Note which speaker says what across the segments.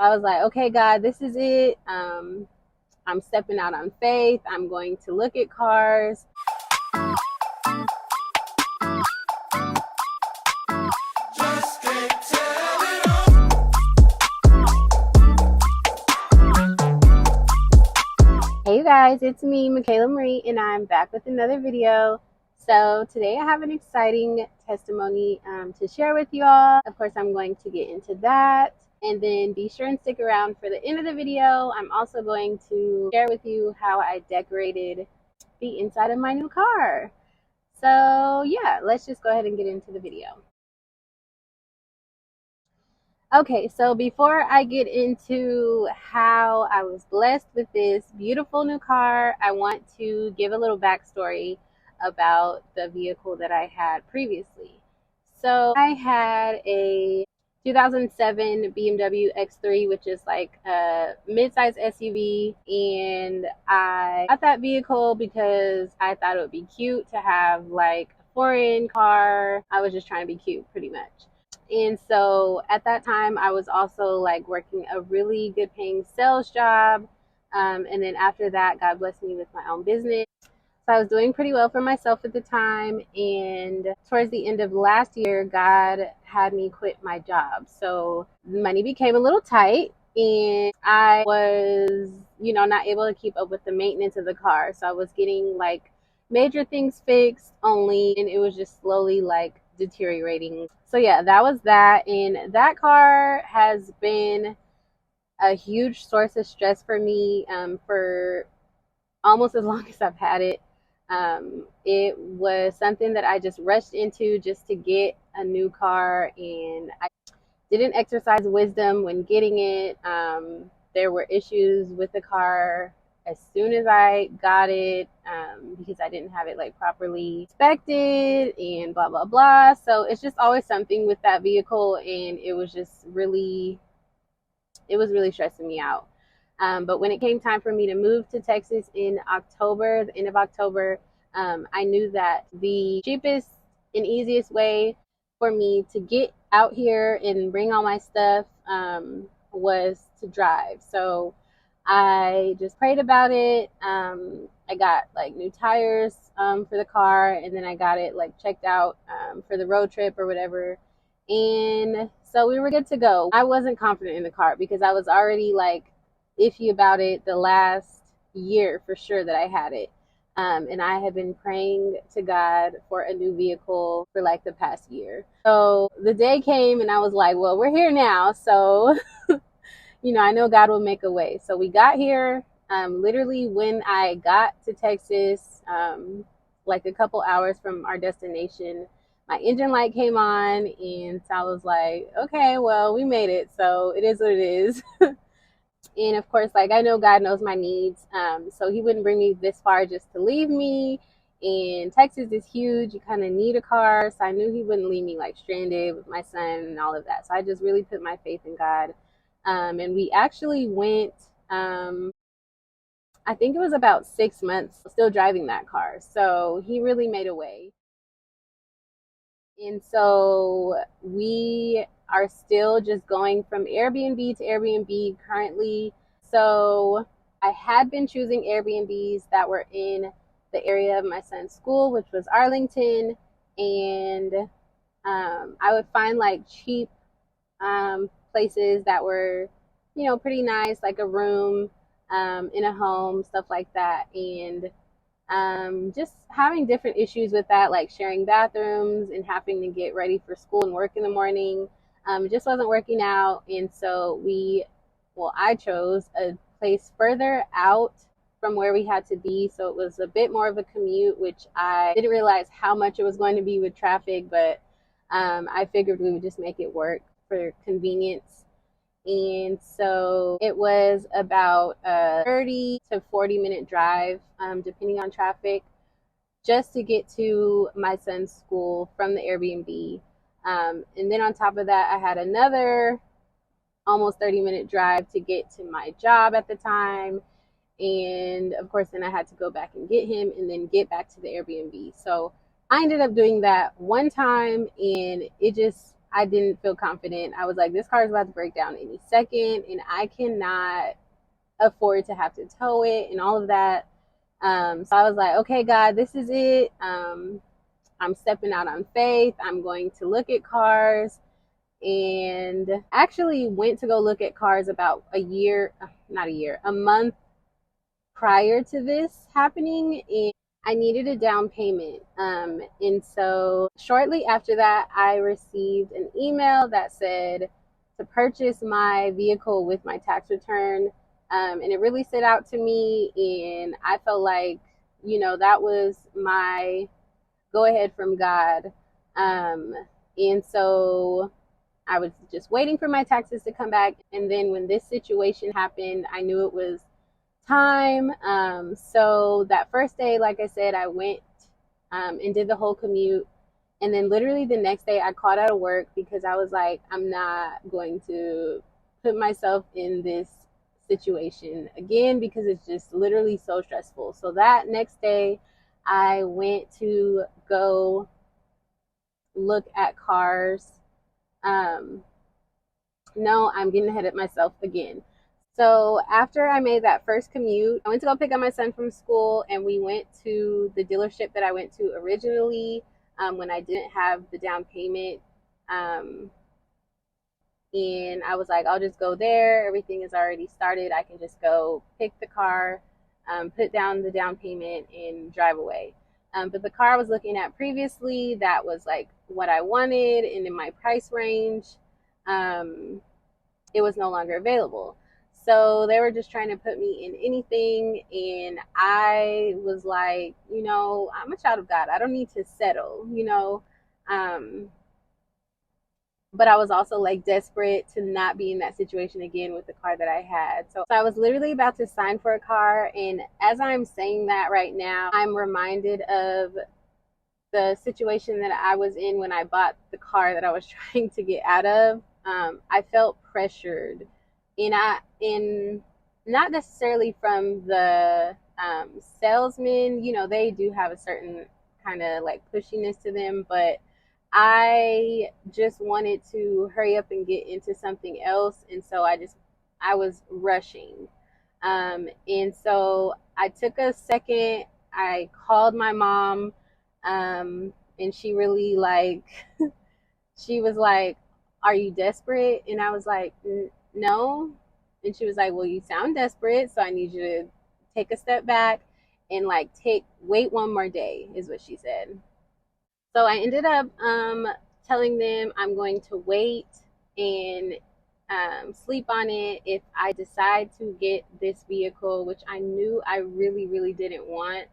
Speaker 1: I was like, okay, God, this is it. I'm stepping out on faith. I'm going to look at cars. Hey you guys, it's me, Michaela Marie, and I'm back with another video. So today I have an exciting testimony to share with you all. Of course, I'm going to get into that. And then be sure and stick around for the end of the video. I'm also going to share with you how I decorated the inside of my new car. So yeah, let's just go ahead and get into the video. Okay, so before I get into how I was blessed with this beautiful new car, I want to give a little backstory about the vehicle that I had previously. So I had a 2007 BMW X3, which is like a mid-size SUV, and I got that vehicle because I thought it would be cute to have like a foreign car. I was just trying to be cute pretty much. And so at that time, I was also like working a really good paying sales job. And then after that, God blessed me with my own business. So I was doing pretty well for myself at the time. And towards the end of last year, God had me quit my job. So money became a little tight. And I was, not able to keep up with the maintenance of the car. So I was getting like major things fixed only, and it was just slowly like deteriorating. So yeah, that was that. And that car has been a huge source of stress for me for almost as long as I've had it. It was something that I just rushed into just to get a new car, and I didn't exercise wisdom when getting it. There were issues with the car as soon as I got it because I didn't have it like properly inspected and blah blah blah. So it's just always something with that vehicle, and it was really stressing me out. But when it came time for me to move to Texas in October, the end of October, I knew that the cheapest and easiest way for me to get out here and bring all my stuff was to drive. So I just prayed about it. I got like new tires for the car, and then I got it like checked out for the road trip or whatever. And so we were good to go. I wasn't confident in the car because I was already like iffy about it the last year for sure that I had it. And I have been praying to God for a new vehicle for like the past year. So the day came and I was like, well, we're here now. So, I know God will make a way. So we got here. Literally when I got to Texas, like a couple hours from our destination, my engine light came on, and so I was like, okay, well, we made it. So it is what it is. And of course, like I know God knows my needs. So he wouldn't bring me this far just to leave me. And Texas is huge. You kind of need a car. So I knew he wouldn't leave me like stranded with my son and all of that. So I just really put my faith in God. And we actually went, I think it was about 6 months still driving that car. So he really made a way. And so we are still just going from Airbnb to Airbnb currently. So I had been choosing Airbnbs that were in the area of my son's school, which was Arlington. And I would find like cheap places that were, pretty nice, like a room in a home, stuff like that. And just having different issues with that, like sharing bathrooms and having to get ready for school and work in the morning. It just wasn't working out. And so I chose a place further out from where we had to be. So it was a bit more of a commute, which I didn't realize how much it was going to be with traffic, but I figured we would just make it work for convenience. And so it was about a 30 to 40-minute drive, depending on traffic, just to get to my son's school from the Airbnb. And then on top of that, I had another almost 30-minute drive to get to my job at the time. And of course, then I had to go back and get him and then get back to the Airbnb. So I ended up doing that one time, and it just I didn't feel confident. I was like, this car is about to break down any second, and I cannot afford to have to tow it and all of that. So I was like, okay, God, this is it. I'm stepping out on faith. I'm going to look at cars, and actually went to go look at cars about a month prior to this happening. And I needed a down payment. And so shortly after that, I received an email that said to purchase my vehicle with my tax return. And it really stood out to me. And I felt like, that was my go ahead from God. And so I was just waiting for my taxes to come back. And then when this situation happened, I knew it was time. So that first day, like I said, I went and did the whole commute. And then literally the next day, I called out of work because I was like, I'm not going to put myself in this situation again because it's just literally so stressful. So that next day, I went to go look at cars. No, I'm getting ahead of myself again. So after I made that first commute, I went to go pick up my son from school, and we went to the dealership that I went to originally when I didn't have the down payment. Um, and I was like, I'll just go there. Everything is already started. I can just go pick the car, put down the down payment, and drive away. But the car I was looking at previously, that was like what I wanted and in my price range. Um, it was no longer available. So they were just trying to put me in anything. And I was like, I'm a child of God. I don't need to settle. Um, but I was also like desperate to not be in that situation again with the car that I had. So I was literally about to sign for a car. And as I'm saying that right now, I'm reminded of the situation that I was in when I bought the car that I was trying to get out of. I felt pressured, in not necessarily from the salesman. They do have a certain kind of like pushiness to them, but I just wanted to hurry up and get into something else, and so I was rushing. And so I took a second. I called my mom, and she really like she was like, "Are you desperate?" And I was like, "No." And she was like, "Well, you sound desperate, so I need you to take a step back and like wait one more day," is what she said. So I ended up telling them I'm going to wait and sleep on it if I decide to get this vehicle, which I knew I really, really didn't want.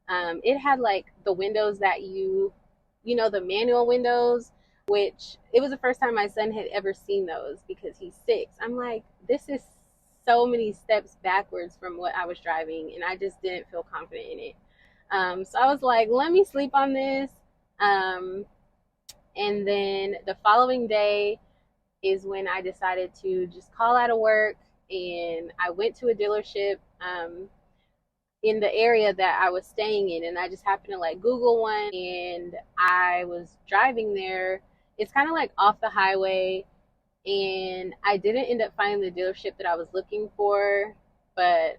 Speaker 1: It had like the windows that the manual windows, which it was the first time my son had ever seen those because he's 6. I'm like, this is so many steps backwards from what I was driving, and I just didn't feel confident in it. So I was like, let me sleep on this. Um, and then the following day is when I decided to just call out of work, and I went to a dealership in the area that I was staying in, and I just happened to like Google one, and I was driving there. It's kind of like off the highway, and I didn't end up finding the dealership that I was looking for, but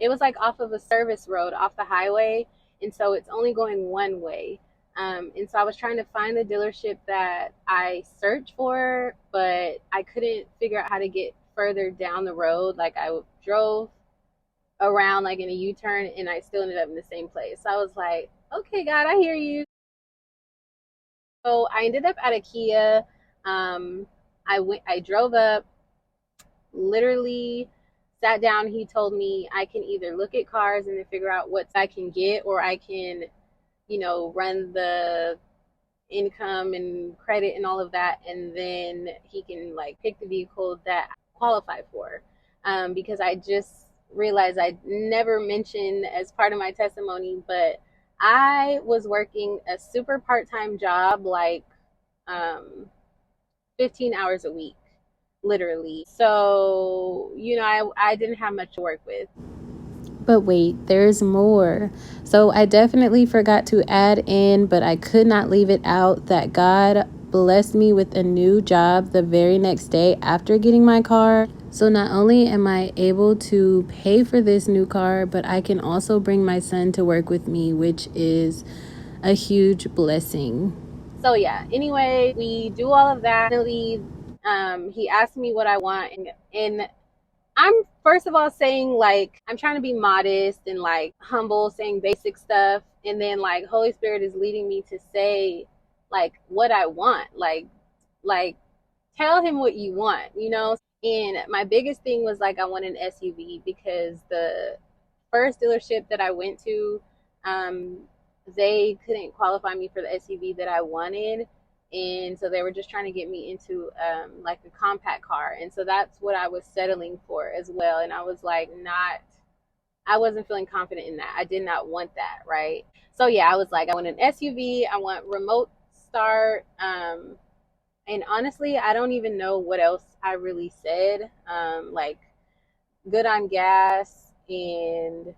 Speaker 1: it was like off of a service road off the highway, and so it's only going one way. And so I was trying to find the dealership that I searched for, but I couldn't figure out how to get further down the road. Like I drove around like in a U-turn, and I still ended up in the same place. So I was like, okay, God, I hear you. So I ended up at IKEA. I drove up, literally sat down. He told me I can either look at cars and then figure out what I can get, or I can, run the income and credit and all of that, and then he can like pick the vehicle that I qualify for. Because I just realized I never mentioned as part of my testimony, but I was working a super part-time job, like um, 15 hours a week, literally. So, I didn't have much to work with. But wait, there's more. So I definitely forgot to add in, but I could not leave it out, that God blessed me with a new job the very next day after getting my car. So not only am I able to pay for this new car, but I can also bring my son to work with me, which is a huge blessing. So yeah, anyway, we do all of that. Finally, he asked me what I want, and I'm first of all saying, like, I'm trying to be modest and like humble, saying basic stuff, and then like Holy Spirit is leading me to say like what I want, like tell him what you want, you know. And my biggest thing was like I want an SUV because the first dealership that I went to, um, they couldn't qualify me for the SUV that I wanted. And so they were just trying to get me into like a compact car. And so that's what I was settling for as well. And I was like, I wasn't feeling confident in that. I did not want that, right? So yeah, I was like, I want an SUV, I want remote start. And honestly, I don't even know what else I really said. Like good on gas, and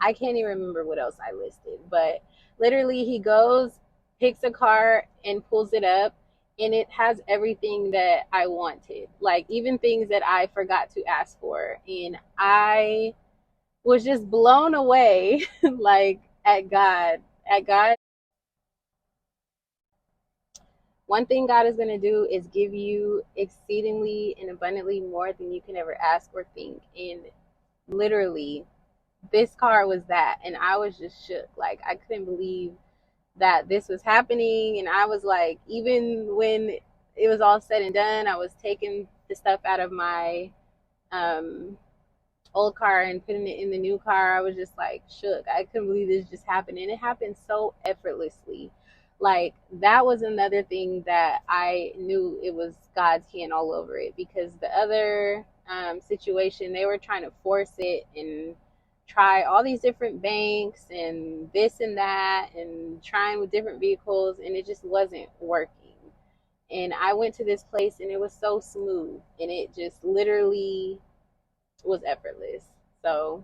Speaker 1: I can't even remember what else I listed. But literally, he goes, picks a car, and pulls it up, and it has everything that I wanted, like even things that I forgot to ask for. And I was just blown away, like at God. At God, one thing God is going to do is give you exceedingly and abundantly more than you can ever ask or think. And literally, this car was that. And I was just shook. Like, I couldn't believe that this was happening. And I was like, even when it was all said and done, I was taking the stuff out of my um, old car and putting it in the new car. I was just like shook. I couldn't believe this just happened. And it happened so effortlessly. Like, that was another thing that I knew it was God's hand all over it, because the other situation, they were trying to force it and try all these different banks and this and that and trying with different vehicles, and it just wasn't working. And I went to this place and it was so smooth, and it just literally was effortless. So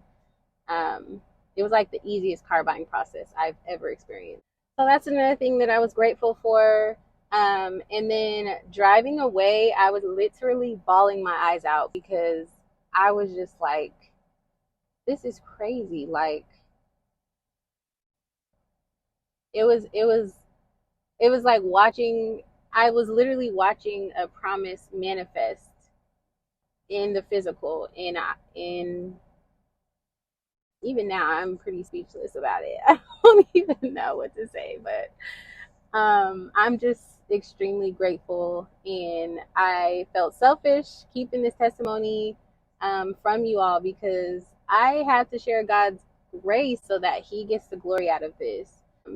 Speaker 1: it was like the easiest car buying process I've ever experienced. So that's another thing that I was grateful for. And then driving away, I was literally bawling my eyes out because I was just like, this is crazy. Like, it was it was it was like watching, I was literally watching a promise manifest in the physical. And even now I'm pretty speechless about it. I don't even know what to say, but I'm just extremely grateful, and I felt selfish keeping this testimony from you all, because I had to share God's grace so that He gets the glory out of this,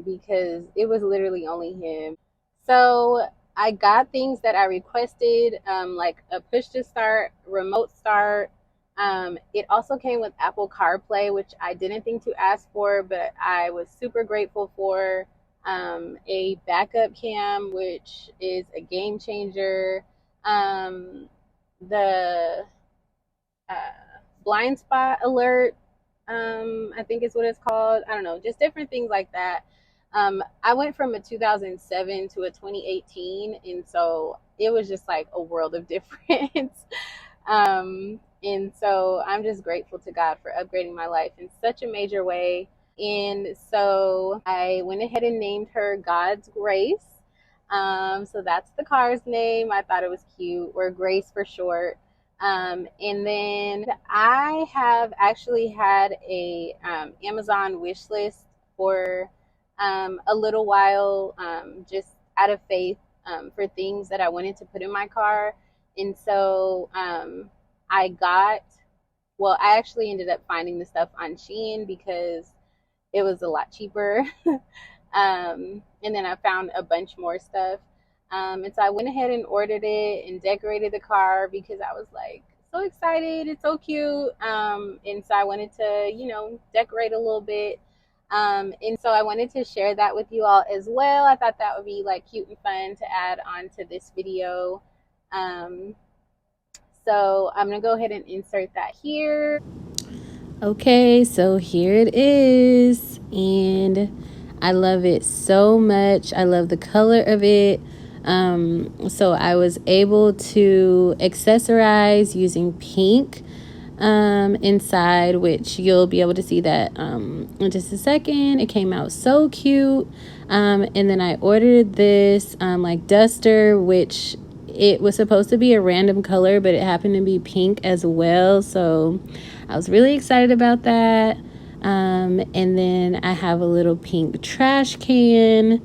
Speaker 1: because it was literally only Him. So I got things that I requested, like a push to start, remote start. It also came with Apple CarPlay, which I didn't think to ask for, but I was super grateful for. A backup cam, which is a game changer. The uh, blind spot alert, I think is what it's called. I don't know, just different things like that. I went from a 2007 to a 2018, and so it was just like a world of difference. And so I'm just grateful to God for upgrading my life in such a major way. And so I went ahead and named her God's Grace. So that's the car's name. I thought it was cute, or Grace for short. And then I have actually had a Amazon wish list for a little while, just out of faith, for things that I wanted to put in my car. And so I got, well, I actually ended up finding the stuff on Shein because it was a lot cheaper. And then I found a bunch more stuff. And so I went ahead and ordered it and decorated the car because I was like so excited. It's so cute. And so I wanted to, decorate a little bit. And so I wanted to share that with you all as well. I thought that would be like cute and fun to add on to this video. So I'm going to go ahead and insert that here. Okay, so here it is, and I love it so much. I love the color of it. So I was able to accessorize using pink inside, which you'll be able to see that in just a second. It came out so cute. And then I ordered this like duster, which it was supposed to be a random color, but it happened to be pink as well. So I was really excited about that. And then I have a little pink trash can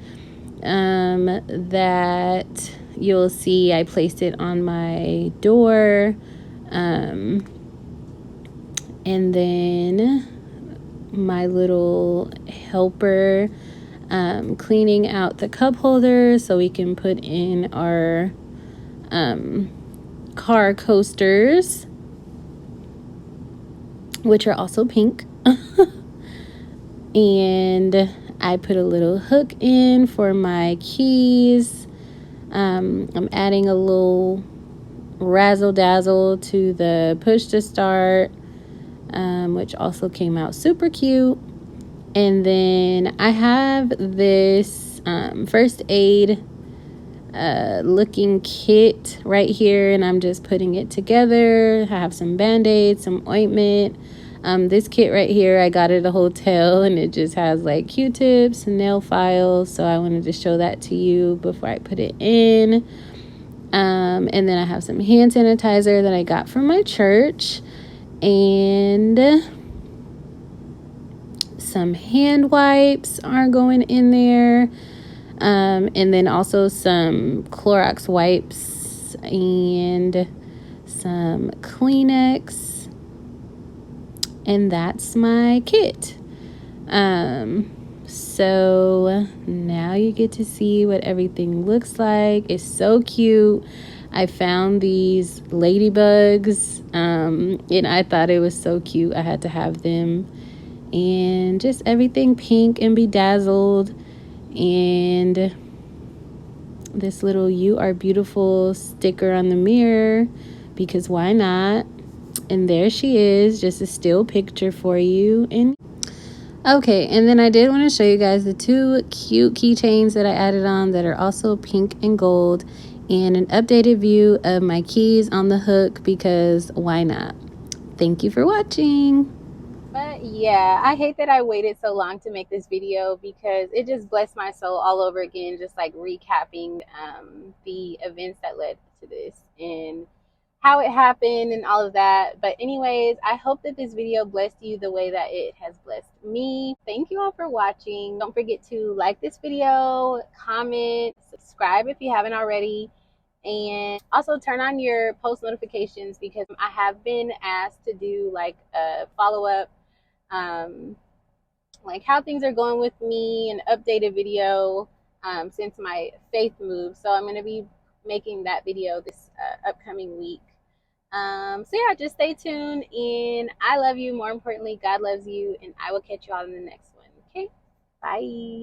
Speaker 1: that you'll see. I placed it on my door. And then my little helper cleaning out the cup holders so we can put in our car coasters, which are also pink. And I put a little hook in for my keys. I'm adding a little razzle dazzle to the push to start, which also came out super cute. And then I have this first aid looking kit right here, and I'm just putting it together. I have some band-aids, some ointment. This kit right here, I got at a hotel, and it just has like Q-tips and nail files, so I wanted to show that to you before I put it in. And then I have some hand sanitizer that I got from my church, and some hand wipes are going in there. And then also some Clorox wipes and some Kleenex. And that's my kit. So now you get to see what everything looks like. It's so cute. I found these ladybugs, and I thought it was so cute. I had to have them. And just everything pink and bedazzled. And this little "You Are Beautiful" sticker on the mirror, because why not? And there she is, just a still picture for you. And okay, and then I did want to show you guys the two cute keychains that I added on that are also pink and gold, and an updated view of my keys on the hook, because why not? Thank you for watching. But yeah, I hate that I waited so long to make this video, because it just blessed my soul all over again, just like recapping the events that led to this and how it happened and all of that. But anyways, I hope that this video blessed you the way that it has blessed me. Thank you all for watching. Don't forget to like this video, comment, subscribe if you haven't already, and also turn on your post notifications, because I have been asked to do like a follow-up, like how things are going with me, an updated video since my faith move. So I'm going to be making that video this upcoming week. So yeah, just stay tuned, and I love you. More importantly, God loves you, and I will catch you all in the next one. Okay, bye.